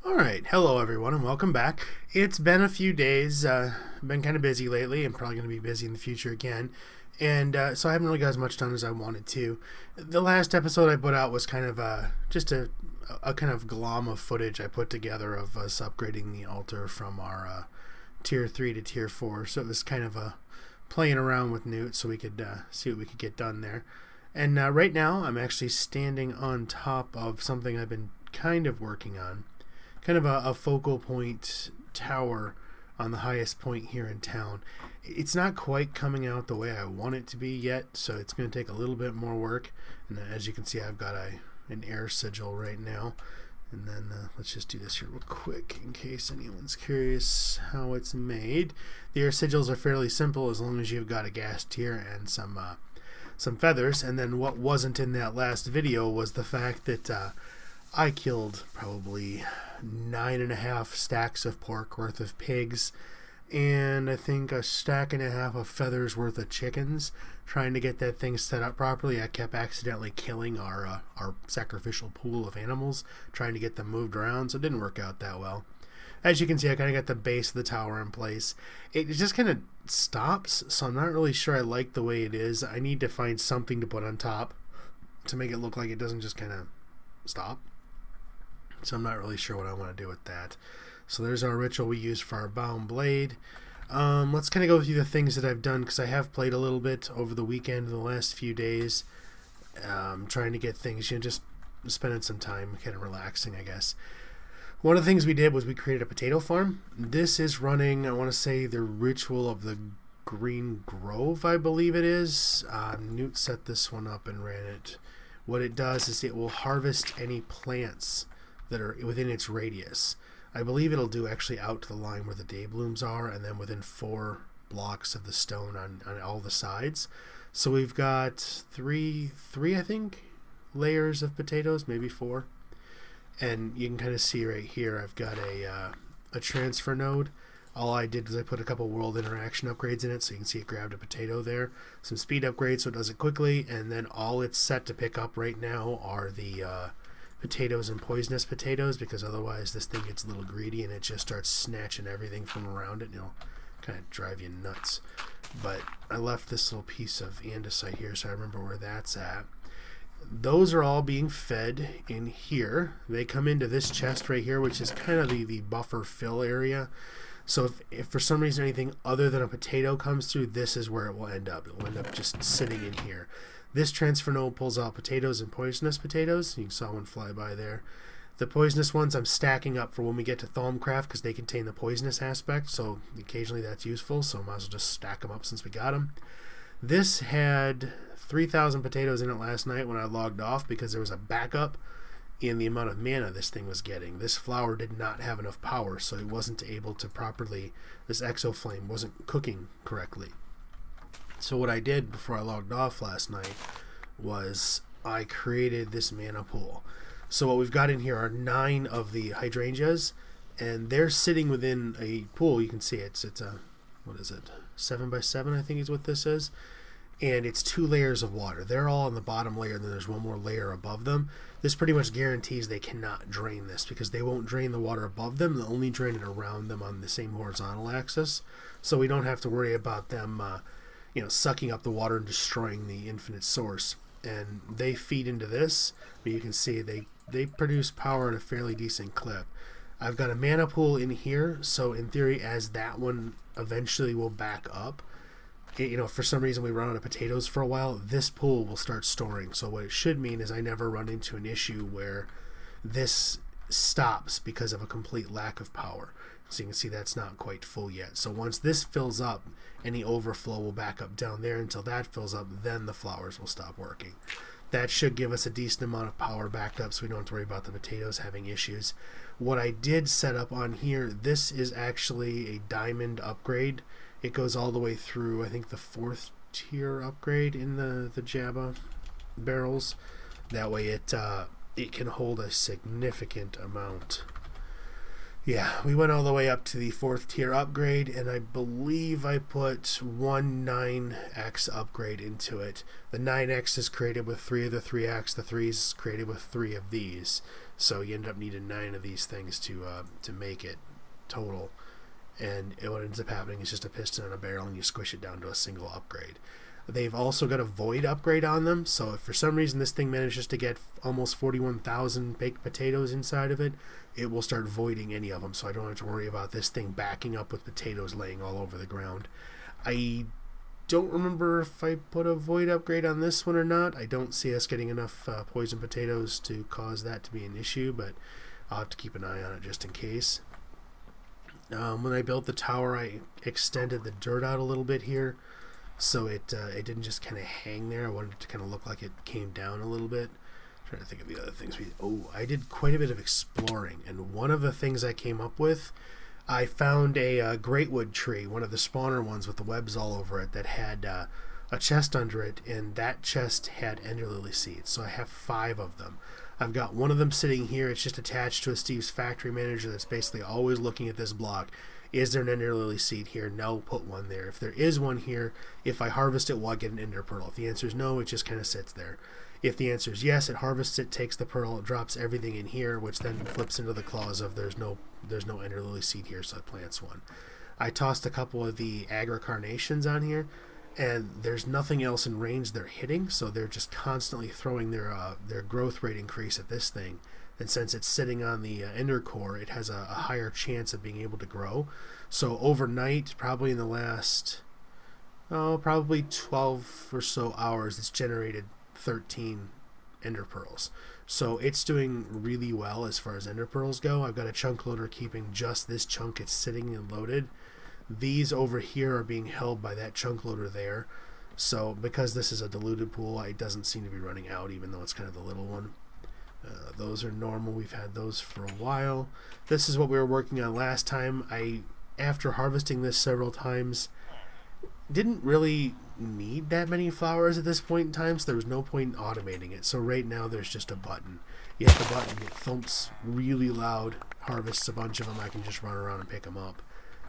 Alright, hello everyone and welcome back. It's been a few days, been kind of busy lately. I'm probably going to be busy in the future again. And so I haven't really got as much done as I wanted to. The last episode I put out was kind of just a kind of glom of footage I put together of us upgrading the altar from our tier 3 to tier 4. So it was kind of playing around with Newt so we could see what we could get done there. And right now I'm actually standing on top of something I've been kind of working on. Kind of a focal point tower on the highest point here in town. It's not quite coming out the way I want it to be yet, so it's going to take a little bit more work. And as you can see, I've got an air sigil right now. And then let's just do this here real quick in case anyone's curious how it's made. The air sigils are fairly simple as long as you've got a gas tier and some feathers. And then what wasn't in that last video was the fact that I killed probably 9.5 stacks of pork worth of pigs, and I think a stack and a half of feathers worth of chickens, trying to get that thing set up properly. I kept accidentally killing our sacrificial pool of animals, trying to get them moved around, so it didn't work out that well. As you can see, I kind of got the base of the tower in place. It just kind of stops, so I'm not really sure I like the way it is. I need to find something to put on top to make it look like it doesn't just kind of stop. So I'm not really sure what I want to do with that. So there's our ritual we use for our bound blade. Let's kind of go through the things that I've done, because I have played a little bit over the weekend, the last few days, trying to get things, just spending some time kind of relaxing, I guess. One of the things we did was we created a potato farm. This is running, I want to say, the ritual of the Green Grove, I believe it is. Newt set this one up and ran it. What it does is it will harvest any plants that are within its radius. I believe it'll do actually out to the line where the Dayblooms are, and then within 4 blocks of the stone on all the sides. So we've got three I think, layers of potatoes, maybe 4. And you can kind of see right here I've got a transfer node. All I did was I put a couple world interaction upgrades in it, so you can see it grabbed a potato there. Some speed upgrades so it does it quickly, and then all it's set to pick up right now are the potatoes and poisonous potatoes, because otherwise this thing gets a little greedy and it just starts snatching everything from around it, and it'll kind of drive you nuts. But I left this little piece of andesite here so I remember where that's at. Those are all being fed in here. They come into this chest right here, which is kind of the buffer fill area. So if for some reason anything other than a potato comes through, this is where it will end up. It will end up just sitting in here. This transfer node pulls out potatoes and poisonous potatoes. You saw one fly by there. The poisonous ones I'm stacking up for when we get to Thalmcraft, because they contain the poisonous aspect, so occasionally that's useful, so I might as well just stack them up since we got them. This had 3,000 potatoes in it last night when I logged off, because there was a backup in the amount of mana this thing was getting. This flour did not have enough power, so it wasn't able to properly, this exoflame wasn't cooking correctly. So what I did before I logged off last night was I created this mana pool. So what we've got in here are 9 of the hydrangeas, and they're sitting within a pool. You can see it's a, what is it, 7x7 I think is what this is. And it's 2 layers of water. They're all on the bottom layer, and then there's one more layer above them. This pretty much guarantees they cannot drain this, because they won't drain the water above them. They'll only drain it around them on the same horizontal axis. So we don't have to worry about them sucking up the water and destroying the infinite source. And they feed into this, but you can see they produce power at a fairly decent clip. I've got a mana pool in here, so in theory, as that one eventually will back up, for some reason we run out of potatoes for a while, this pool will start storing. So what it should mean is I never run into an issue where this stops because of a complete lack of power. So you can see that's not quite full yet. So once this fills up, any overflow will back up down there until that fills up, then the flowers will stop working. That should give us a decent amount of power backed up so we don't have to worry about the potatoes having issues. What I did set up on here, this is actually a diamond upgrade. It goes all the way through, I think, the 4th tier upgrade in the Jabba barrels. That way it can hold a significant amount. Yeah, we went all the way up to the 4th tier upgrade, and I believe I put one 9x upgrade into it. The 9x is created with 3 of the 3x, the 3 is created with 3 of these. So you end up needing 9 of these things to make it total. And what ends up happening is just a piston and a barrel, and you squish it down to a single upgrade. They've also got a void upgrade on them, so if for some reason this thing manages to get almost 41,000 baked potatoes inside of it, it will start voiding any of them, so I don't have to worry about this thing backing up with potatoes laying all over the ground. I don't remember if I put a void upgrade on this one or not. I don't see us getting enough poison potatoes to cause that to be an issue, but I'll have to keep an eye on it just in case. When I built the tower, I extended the dirt out a little bit here, so it didn't just kind of hang there. I wanted it to kind of look like it came down a little bit. I'm trying to think of the other things I did quite a bit of exploring, and one of the things I came up with, I found a greatwood tree, one of the spawner ones with the webs all over it, that had a chest under it, and that chest had ender lily seeds. So I have 5 of them. I've got one of them sitting here. It's just attached to a Steve's factory manager that's basically always looking at this block. Is there an ender lily seed here? No, put one there. If there is one here, if I harvest it, will I get an ender pearl? If the answer is no, it just kind of sits there. If the answer is yes, it harvests it, takes the pearl, it drops everything in here, which then flips into the clause of there's no ender lily seed here, so it plants one. I tossed a couple of the agra carnations on here, and there's nothing else in range they're hitting, so they're just constantly throwing their growth rate increase at this thing. And since it's sitting on the ender core, it has a higher chance of being able to grow. So overnight, probably in the last probably 12 or so hours, it's generated 13 ender pearls. So it's doing really well as far as ender pearls go. I've got a chunk loader keeping just this chunk. It's sitting and loaded. These over here are being held by that chunk loader there. So because this is a diluted pool, it doesn't seem to be running out, even though it's kind of the little one. Those are normal. We've had those for a while. This is what we were working on last time. After harvesting this several times, didn't really need that many flowers at this point in time, so there was no point in automating it. So right now there's just a button. You hit the button, it thumps really loud, harvests a bunch of them. I can just run around and pick them up.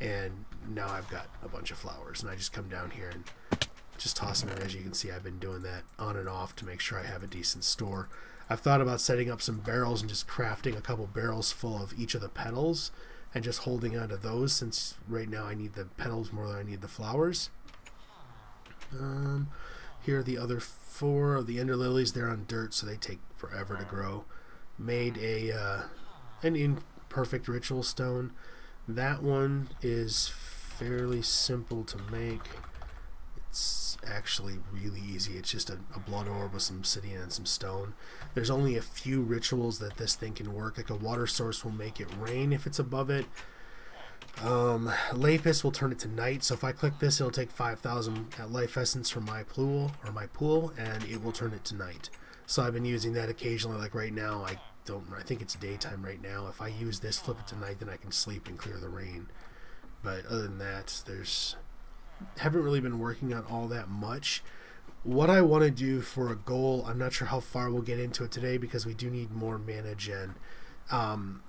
And now I've got a bunch of flowers, and I just come down here and just toss them in. As you can see, I've been doing that on and off to make sure I have a decent store. I've thought about setting up some barrels and just crafting a couple barrels full of each of the petals and just holding on to those, since right now I need the petals more than I need the flowers. Here are the other 4 of the ender lilies. They're on dirt, so they take forever to grow. Made an imperfect ritual stone. That one is fairly simple to make. It's actually really easy. It's just a blood orb with some obsidian and some stone. There's only a few rituals that this thing can work. Like a water source will make it rain if it's above it. Lapis will turn it to night, so if I click this, it'll take 5,000 life essence from my pool, and it will turn it to night. So I've been using that occasionally. Like right now, I think it's daytime right now. If I use this, flip it to night, then I can sleep and clear the rain. But other than that, haven't really been working on all that much. What I want to do for a goal, I'm not sure how far we'll get into it today, because we do need more mana gen.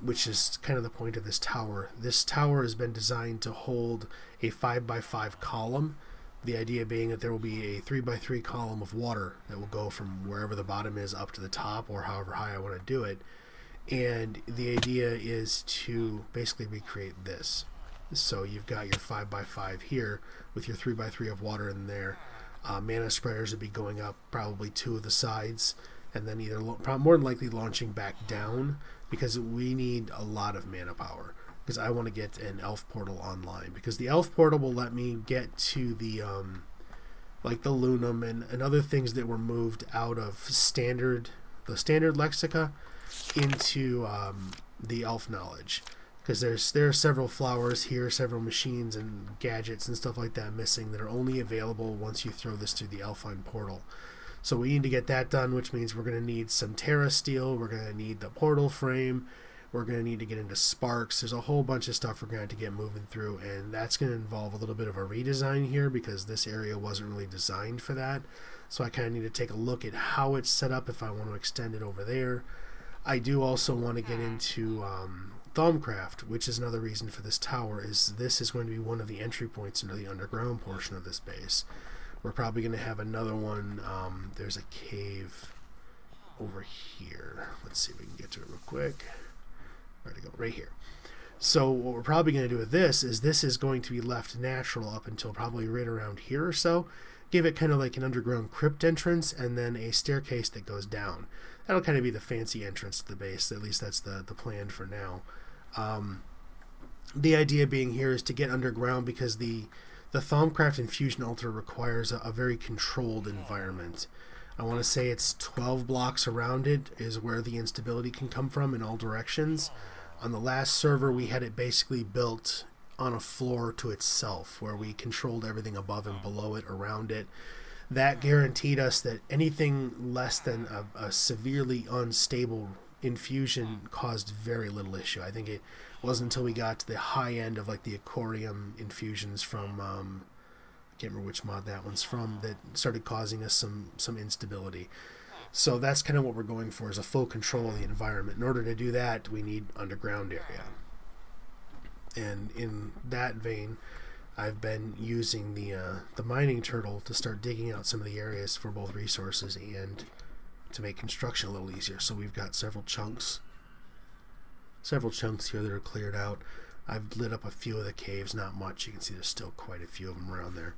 Which is kind of the point of this tower. This tower has been designed to hold a 5x5 column. The idea being that there will be a 3x3 column of water that will go from wherever the bottom is up to the top, or however high I want to do it. And the idea is to basically recreate this. So you've got your 5x5 here with your 3x3 of water in there. Mana spreaders would be going up probably 2 of the sides, and then either more than likely launching back down, because we need a lot of mana power, because I want to get an elf portal online, because the elf portal will let me get to the like the lunum and other things that were moved out of the standard lexica into the elf knowledge, because there are several flowers here, several machines and gadgets and stuff like that missing that are only available once you throw this through the Elfine portal. So we need to get that done, which means we're going to need some Terra Steel, we're going to need the portal frame, we're going to need to get into Sparks. There's a whole bunch of stuff we're going to have to get moving through, and that's going to involve a little bit of a redesign here, because this area wasn't really designed for that. So I kind of need to take a look at how it's set up if I want to extend it over there. I do also want to get into Thaumcraft, which is another reason for this tower, is this is going to be one of the entry points into the underground portion of this base. We're probably going to have another one. There's a cave over here. Let's see if we can get to it real quick. Where'd it go? Right here. So what we're probably going to do with this is going to be left natural up until probably right around here or so. Give it kind of like an underground crypt entrance and then a staircase that goes down. That'll kind of be the fancy entrance to the base. At least that's the plan for now. The idea being here is to get underground because the Thaumcraft Infusion Altar requires a very controlled environment. I want to say it's 12 blocks around it is where the instability can come from in all directions. On the last server, we had it basically built on a floor to itself, where we controlled everything above and below it, around it. That guaranteed us that anything less than a severely unstable infusion caused very little issue. I think it wasn't until we got to the high end of like the Aquarium infusions from I can't remember which mod that one's from, that started causing us some instability. So that's kind of what we're going for, is a full control of the environment. In order to do that, we need underground area. And in that vein, I've been using the mining turtle to start digging out some of the areas for both resources and to make construction a little easier. So we've got several chunks here that are cleared out. I've lit up a few of the caves, not much. You can see there's still quite a few of them around there.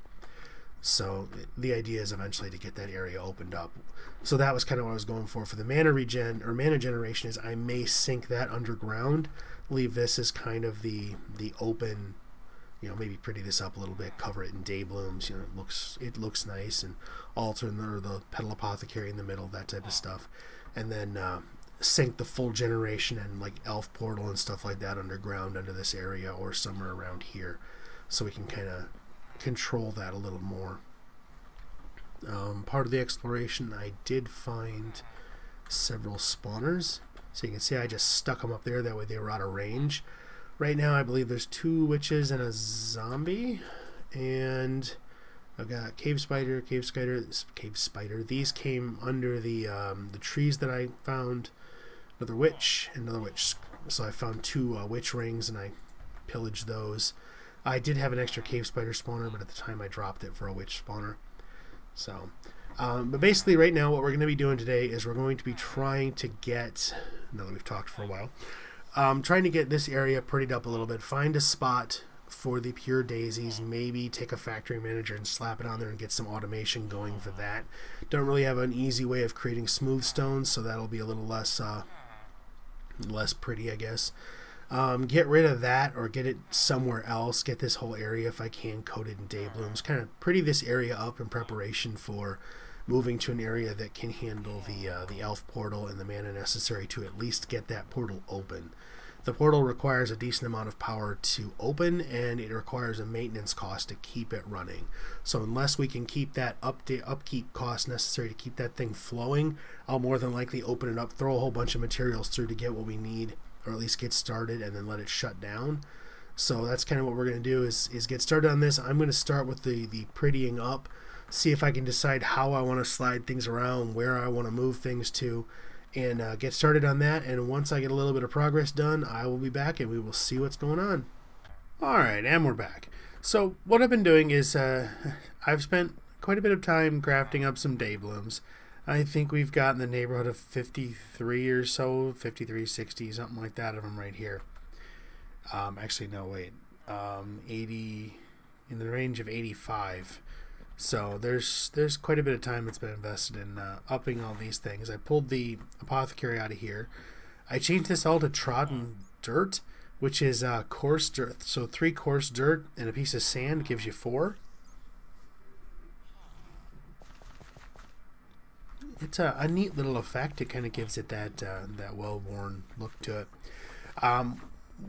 So the idea is eventually to get that area opened up. So that was kind of what I was going for the mana regen or mana generation, is I may sink that underground, leave this as kind of the open, maybe pretty this up a little bit, cover it in Dayblooms, it looks nice, and altar the Petal Apothecary in the middle, that type of stuff. And then sink the full generation and like Elf Portal and stuff like that underground under this area or somewhere around here, so we can kind of control that a little more. Part of the exploration, I did find several spawners, so you can see I just stuck them up there, that way they were out of range. Right now I believe there's 2 witches and a zombie, and I've got cave spider. These came under the trees that I found. Another witch. So I found 2 witch rings and I pillaged those. I did have an extra cave spider spawner, but at the time I dropped it for a witch spawner. So, but basically right now what we're going to be doing today is we're going to be trying to get, now that we've talked for a while, trying to get this area prettied up a little bit, find a spot for the pure daisies, maybe take a factory manager and slap it on there and get some automation going for that. Don't really have an easy way of creating smooth stones, so that'll be a little less pretty, I guess. Get rid of that or get it somewhere else. Get this whole area, if I can, coated in Dayblooms. Kind of pretty this area up in preparation for moving to an area that can handle the elf portal and the mana necessary to at least get that portal open. The portal requires a decent amount of power to open, and it requires a maintenance cost to keep it running. So unless we can keep that upkeep cost necessary to keep that thing flowing, I'll more than likely open it up, throw a whole bunch of materials through to get what we need, or at least get started, and then let it shut down. So that's kind of what we're going to do, is get started on this. I'm going to start with the prettying up, see if I can decide how I want to slide things around, where I want to move things to, and get started on that. And once I get a little bit of progress done, I will be back and we will see what's going on. Alright, and we're back. So what I've been doing is I've spent quite a bit of time crafting up some Dayblooms. I think we've got in the neighborhood of 53 or so, 53, 60, something like that of them right here. Actually, no, wait. 80, in the range of 85. So there's quite a bit of time that's been invested in upping all these things. I pulled the apothecary out of here. I changed this all to trodden dirt, which is coarse dirt. So 3 coarse dirt and a piece of sand gives you 4. It's a neat little effect. It kind of gives it that well-worn look to it.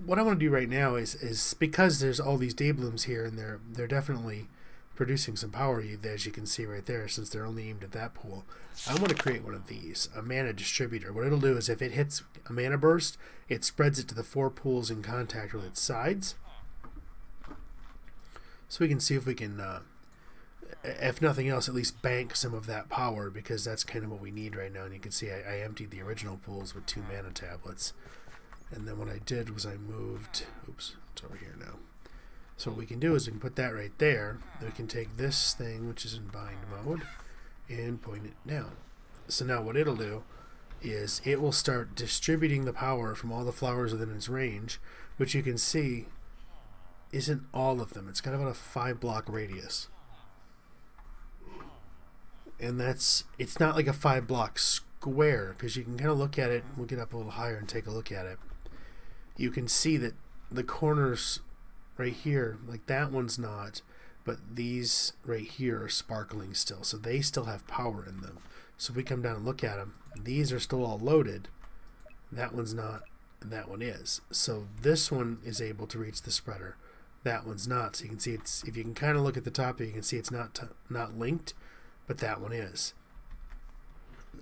What I want to do right now is because there's all these Dayblooms here, and they're definitely producing some power, as you can see right there, since they're only aimed at that pool. I want to create one of these, a mana distributor. What it'll do is if it hits a mana burst, it spreads it to the 4 pools in contact with its sides. So we can see if we can, if nothing else, at least bank some of that power, because that's kind of what we need right now. And you can see I emptied the original pools with 2 mana tablets. And then what I did was I moved, oops, it's over here now. So what we can do is we can put that right there. Then we can take this thing, which is in bind mode, and point it down. So now what it'll do is it will start distributing the power from all the flowers within its range, which you can see isn't all of them. It's got about a 5-block radius. And it's not like a 5-block square, because you can kind of look at it. We'll get up a little higher and take a look at it. You can see that the corners right here, like that one's not, but these right here are sparkling still, so they still have power in them. So if we come down and look at them, these are still all loaded. That one's not, and that one is. So this one is able to reach the spreader. That one's not. So you can see it's, if you can kind of look at the top, you can see it's not linked, but that one is.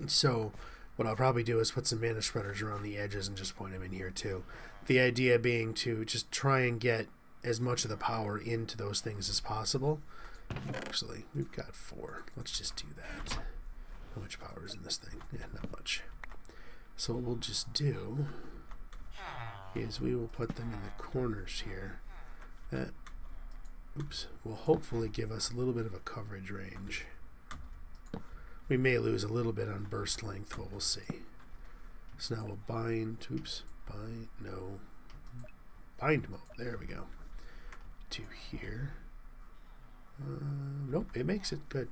So what I'll probably do is put some mana spreaders around the edges and just point them in here too. The idea being to just try and get as much of the power into those things as possible. Actually, we've got 4. Let's just do that. How much power is in this thing? Yeah, not much. So what we'll just do is we will put them in the corners here. That, oops, will hopefully give us a little bit of a coverage range. We may lose a little bit on burst length, but we'll see. So now we'll bind, oops, bind, no, bind mode, there we go, to here. Nope, it makes it good.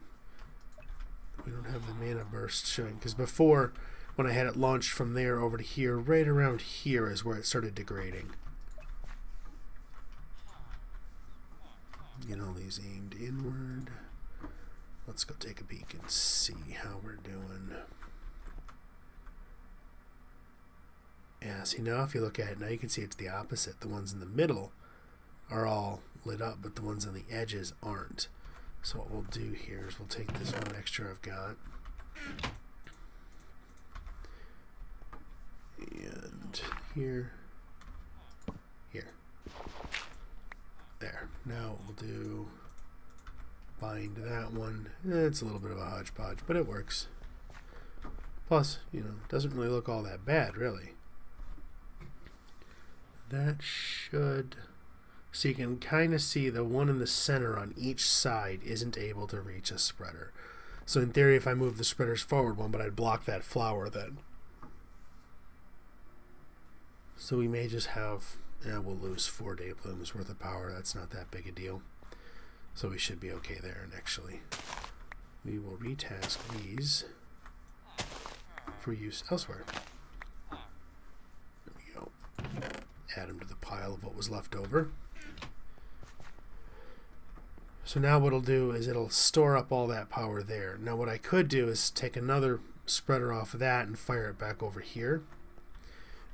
We don't have the mana burst showing, because before, when I had it launched from there over to here, right around here is where it started degrading. Get all these aimed inward. Let's go take a peek and see how we're doing. Yeah, see now if you look at it, now you can see it's the opposite. The ones in the middle are all lit up, but the ones on the edges aren't. So what we'll do here is we'll take this one extra I've got, and here, there. Now we'll do bind that one. It's a little bit of a hodgepodge, but it works. Plus, you know, it doesn't really look all that bad, really. That should... So you can kind of see the one in the center on each side isn't able to reach a spreader. So in theory, if I move the spreaders forward one, but I'd block that flower then. So we may just have, we'll lose 4 Dayblooms worth of power. That's not that big a deal. So we should be okay there. And actually, we will retask these for use elsewhere. There we go. Add them to the pile of what was left over. So now what it'll do is it'll store up all that power there. Now what I could do is take another spreader off of that and fire it back over here.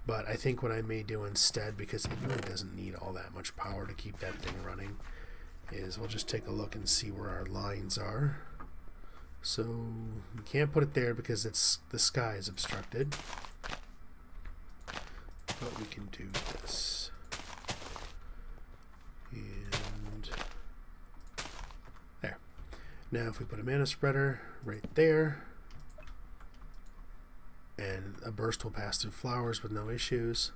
But I think what I may do instead, because it really doesn't need all that much power to keep that thing running, is we'll just take a look and see where our lines are. So we can't put it there because it's the sky is obstructed. But we can do this. And there. Now if we put a mana spreader right there, and a burst will pass through flowers with no issues.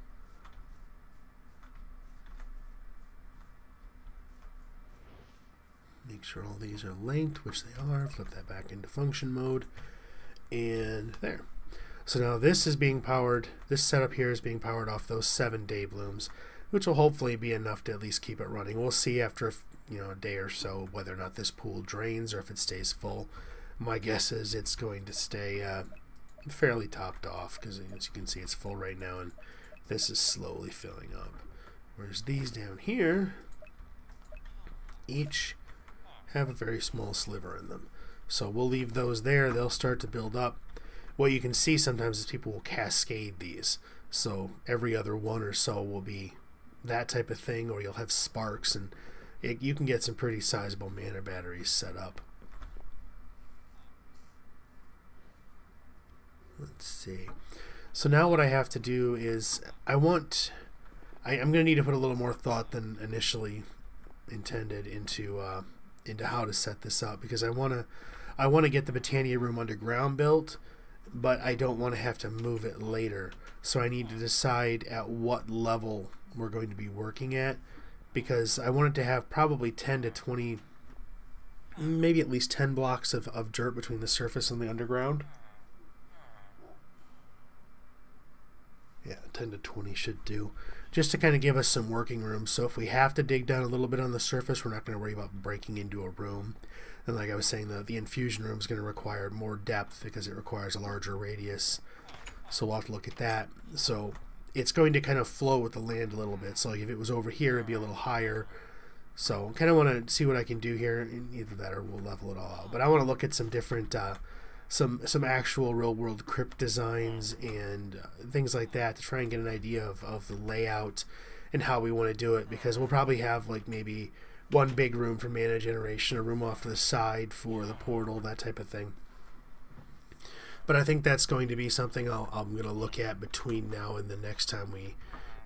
Make sure all these are linked, which they are. Flip that back into function mode. And there. So now this is being powered, this setup here is being powered off those 7 Dayblooms, which will hopefully be enough to at least keep it running. We'll see after a day or so whether or not this pool drains or if it stays full. My guess is it's going to stay fairly topped off, because as you can see it's full right now and this is slowly filling up. Whereas these down here each have a very small sliver in them. So we'll leave those there, they'll start to build up. What you can see sometimes is people will cascade these. So every other one or so will be that type of thing, or you'll have sparks, and you can get some pretty sizable mana batteries set up. Let's see. So now what I have to do is I'm going to need to put a little more thought than initially intended into how to set this up, because I want to get the Botania room underground built, but I don't want to have to move it later. So I need to decide at what level we're going to be working at, because I want it to have probably 10 to 20, maybe at least 10 blocks of dirt between the surface and the underground. Yeah, 10 to 20 should do, just to kind of give us some working room. So if we have to dig down a little bit on the surface, we're not going to worry about breaking into a room. And like I was saying, the infusion room is going to require more depth because it requires a larger radius. So we'll have to look at that. So it's going to kind of flow with the land a little bit. So like if it was over here, it'd be a little higher. So I kind of want to see what I can do here. Either that or we'll level it all out. But I want to look at some different, some actual real world crypt designs and things like that to try and get an idea of the layout and how we want to do it, because we'll probably have like maybe one big room for mana generation, a room off to the side for the portal, that type of thing. But I think that's going to be something I'm going to look at between now and the next time we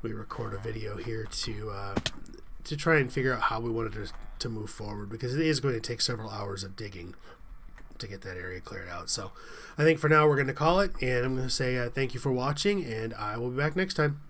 record a video here to try and figure out how we wanted to move forward, because it is going to take several hours of digging to get that area cleared out. So I think for now we're going to call it, and I'm going to say thank you for watching, and I will be back next time.